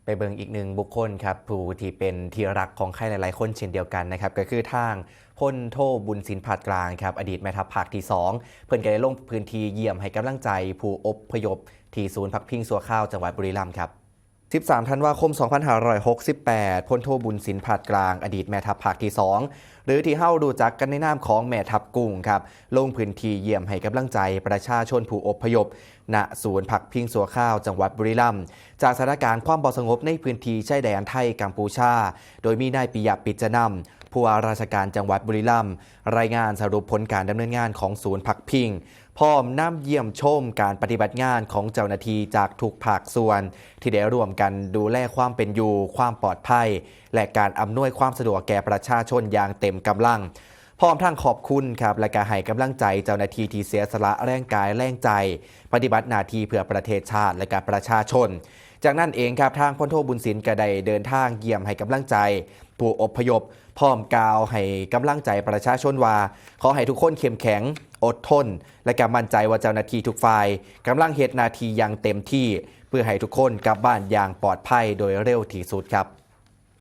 ไปเบิ่งอีกหนึ่งบุคคลครับผู้ที่เป็นที่รักของใครหลายๆคนเช่นเดียวกันนะครับก็คือทางพลโทบุญสินผาดกลางครับอดีตแม่ทัพภาคที่2เพิ่นก็ได้ลงพื้นที่เยี่ยมให้กำลังใจผู้อพยพที่ศูนย์พักพิงชั่วคราวจังหวัดบุรีรัมย์ครับ13 ธันวาคม 2568 พลโทบุญสินผาดกลางอดีตแม่ทัพภาคที่2หรือที่เฮารู้จักกันในนามของแม่ทัพกุ้งครับลงพื้นที่เยี่ยมให้กำลังใจประชาชนผู้อพยพณศูนย์พักพิงชั่วคราวจังหวัดบุรีรัมย์จากสถานการณ์ความบ่สงบในพื้นที่ชายแดนไทยกัมพูชาโดยมีนายปิยะปิจนำผู้ว่าราชการจังหวัดบุรีรัมย์รายงานสรุปผลการดำเนินงานของศูนย์พักพิงพร้อมนำเยี่ยมชมการปฏิบัติงานของเจ้าหน้าที่จากทุกภาคส่วนที่ได้ร่วมกันดูแลความเป็นอยู่ความปลอดภัยและการอำนวยความสะดวกแก่ประชาชนอย่างเต็มกำลังพร้อมทั้งขอบคุณครับและก็ให้กำลังใจเจ้าหน้าที่ที่เสียสละแรงกายแรงใจปฏิบัติหน้าที่เพื่อประเทศชาติและก็ประชาชนจากนั้นเองครับทางพลโทบุญสินก็ได้เดินทางเยี่ยมให้กำลังใจผู้อพยพพร้อมกล่าวให้กำลังใจประชาชนว่าขอให้ทุกคนเข้มแข็งอดทนและก็มั่นใจว่าเจ้าหน้าที่ทุกฝ่ายกำลังเฮ็ดหน้าที่อย่างเต็มที่เพื่อให้ทุกคนกลับบ้านอย่างปลอดภัยโดยเร็วที่สุดครับ